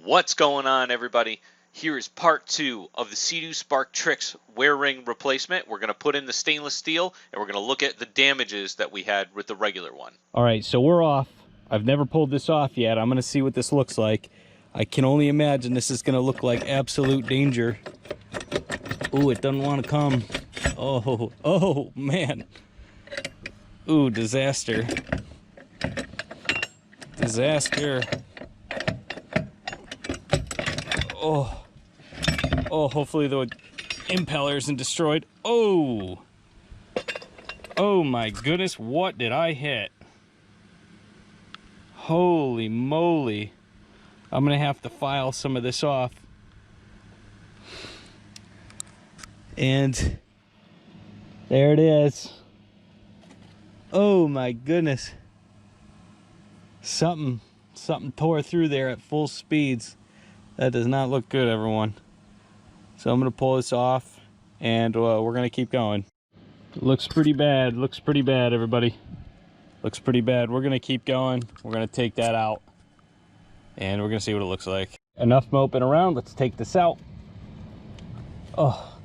What's going on, everybody? Here is part 2 of the Sea-Doo Spark Trixx wear ring replacement. We're going to put in the stainless steel, and we're going to look at the damages that we had with the regular one. All right, so we're off. I've never pulled this off yet. I'm going to see what this looks like. I can only imagine this is going to look like absolute danger. Ooh, it doesn't want to come. Oh, man. Ooh, disaster. Disaster. Oh, hopefully the impeller isn't destroyed. Oh my goodness, what did I hit? Holy moly. I'm gonna have to file some of this off. And there it is. Oh my goodness. Something tore through there at full speeds. That does not look good, everyone. So I'm gonna pull this off, and we're gonna keep going. Looks pretty bad. Looks pretty bad, everybody. Looks pretty bad. We're gonna keep going. We're gonna take that out, and we're gonna see what it looks like. Enough moping around. Let's take this out. Oh,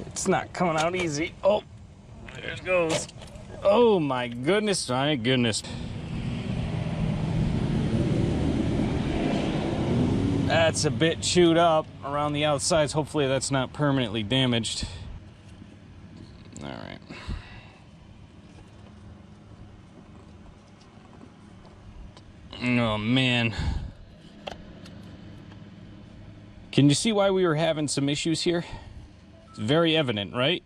it's not coming out easy. Oh, there it goes. Oh my goodness, my goodness. That's a bit chewed up around the outsides. Hopefully that's not permanently damaged. All right. Oh man. Can you see why we were having some issues here? It's very evident, right?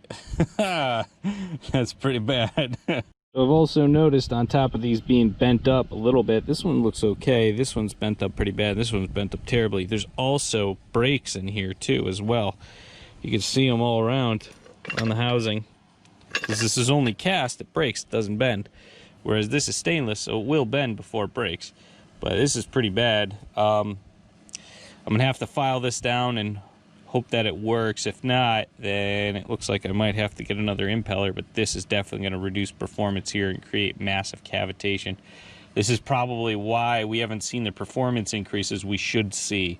That's pretty bad. I've also noticed on top of these being bent up a little bit, this one looks okay. This one's bent up pretty bad. This one's bent up terribly. There's also breaks in here too as well. You can see them all around on the housing. Because this is only cast, it breaks, it doesn't bend. Whereas this is stainless, so it will bend before it breaks. But this is pretty bad. I'm gonna have to file this down and hope that it works. If not, then it looks like I might have to get another impeller, but this is definitely going to reduce performance here and create massive cavitation. This is probably why we haven't seen the performance increases we should see.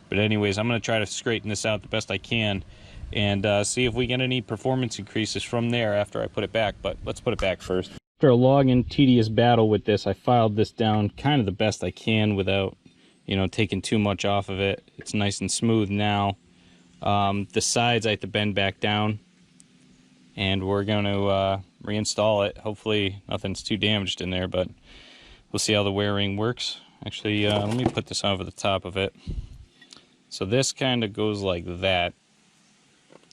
But anyways, I'm going to try to straighten this out the best I can and see if we get any performance increases from there after I put it back. But let's put it back first. After a long and tedious battle with this, I filed this down kind of the best I can without, you know, taking too much off of it. It's nice and smooth now. The sides I have to bend back down, and we're going to reinstall it. Hopefully nothing's too damaged in there, but we'll see how the wear ring works. Actually, let me put this over the top of it. So this kind of goes like that.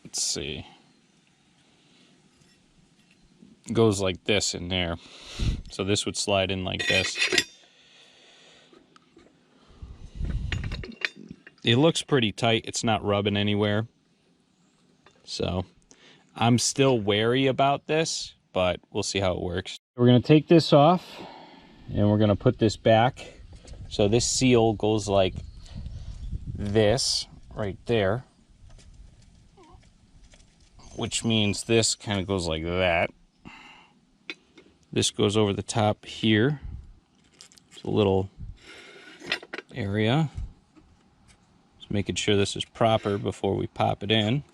Let's see. It goes like this in there. So this would slide in like this. It looks pretty tight. It's not rubbing anywhere. So I'm still wary about this, but we'll see how it works. We're going to take this off and we're going to put this back. So this seal goes like this right there, which means this kind of goes like that. This goes over the top here. It's a little area. Making sure this is proper before we pop it in.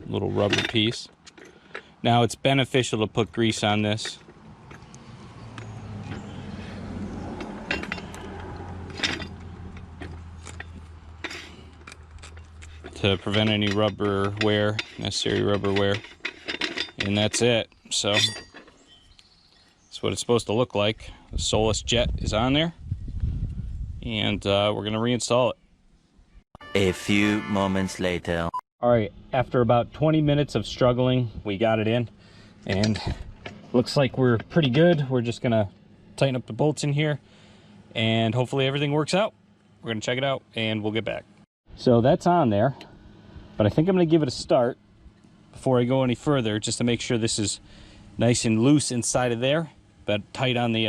Little rubber piece. Now it's beneficial to put grease on this. To prevent any rubber wear, necessary rubber wear. And that's it. So that's what it's supposed to look like. The Solas jet is on there. And we're going to reinstall it. A few moments later. All right, after about 20 minutes of struggling, we got it in. And looks like we're pretty good. We're just going to tighten up the bolts in here. And hopefully everything works out. We're going to check it out, and we'll get back. So that's on there. But I think I'm going to give it a start before I go any further, just to make sure this is nice and loose inside of there, but tight on the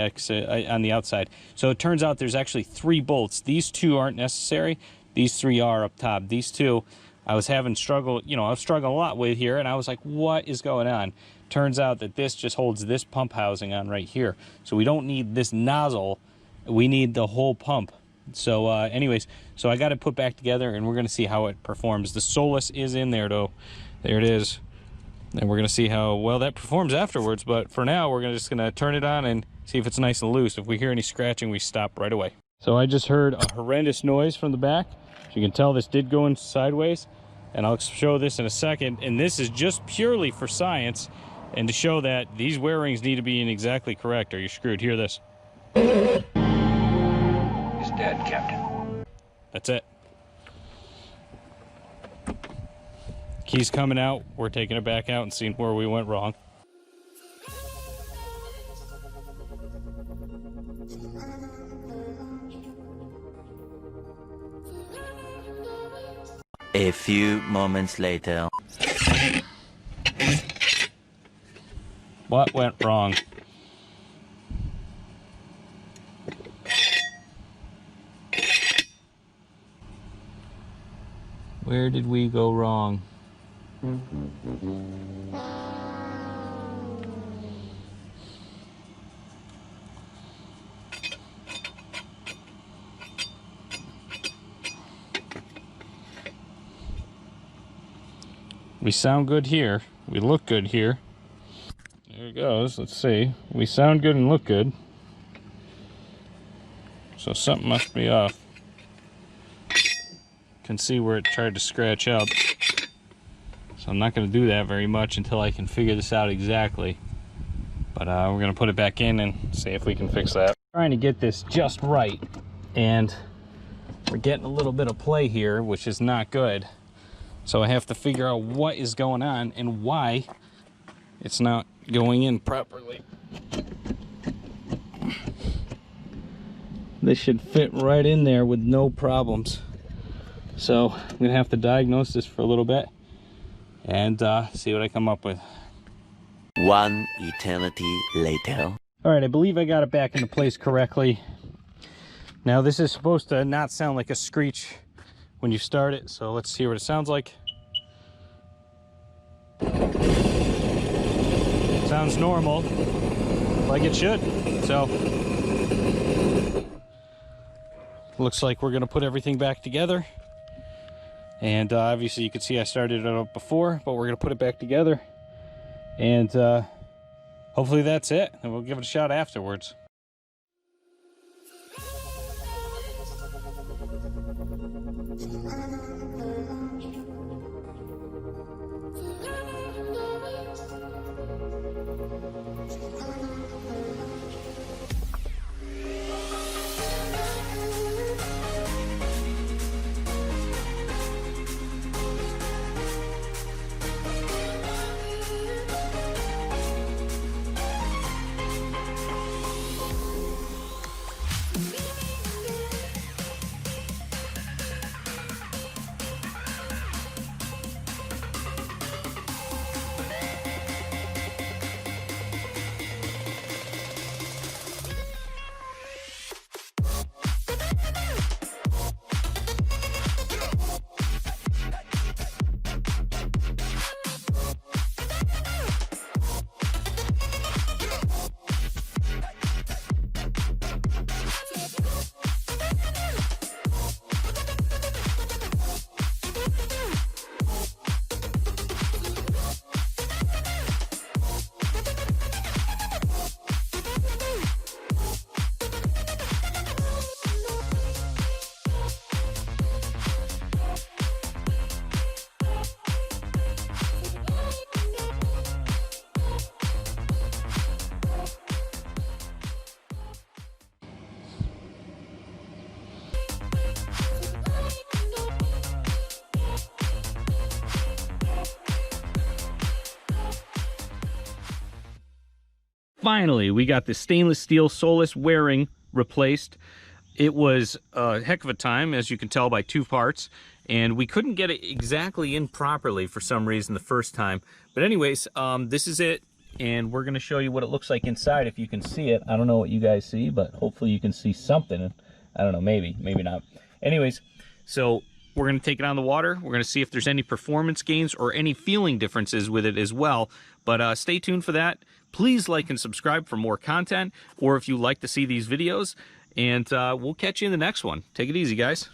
outside. So it turns out there's actually 3 bolts. These 2 aren't necessary. These 3 are up top. These 2, I was having struggle, you know, I was struggling a lot with here, and I was like, what is going on? Turns out that this just holds this pump housing on right here. So we don't need this nozzle We need the whole pump. So anyways, so I got it put back together, and we're going to see how it performs. The Solas is in there, though. There it is. And we're going to see how well that performs afterwards. But for now, we're just going to turn it on and see if it's nice and loose. If we hear any scratching, we stop right away. So I just heard a horrendous noise from the back. As you can tell, this did go in sideways. And I'll show this in a second. And this is just purely for science and to show that these wear rings need to be in exactly correct, or you're screwed. Hear this. Is dead, Captain. That's it. Key's coming out. We're taking it back out and seeing where we went wrong. A few moments later. What went wrong? Where did we go wrong? We sound good here. We look good here. There it goes. Let's see. We sound good and look good. So something must be off. Can see where it tried to scratch up. So I'm not going to do that very much until I can figure this out exactly. But we're going to put it back in and see if we can fix that. Trying to get this just right. And we're getting a little bit of play here, which is not good. So I have to figure out what is going on and why it's not going in properly. This should fit right in there with no problems. So I'm gonna have to diagnose this for a little bit and see what I come up with. One eternity later. All right, I believe I got it back into place correctly. Now this is supposed to not sound like a screech when you start it, so let's see what it sounds like. Sounds normal, like it should. So looks like we're gonna put everything back together. And obviously you can see I started it up before, but we're gonna put it back together. And hopefully that's it, and we'll give it a shot afterwards. Finally, we got the stainless steel Solas wearing replaced. It was a heck of a time, as you can tell by two parts, and we couldn't get it exactly in properly for some reason the first time. But anyways, this is it, and we're going to show you what it looks like inside if you can see it. I don't know what you guys see, but hopefully you can see something. I don't know, maybe not. Anyways, so we're going to take it on the water. We're going to see if there's any performance gains or any feeling differences with it as well. But stay tuned for that. Please like and subscribe for more content, or if you like to see these videos. And we'll catch you in the next one. Take it easy, guys.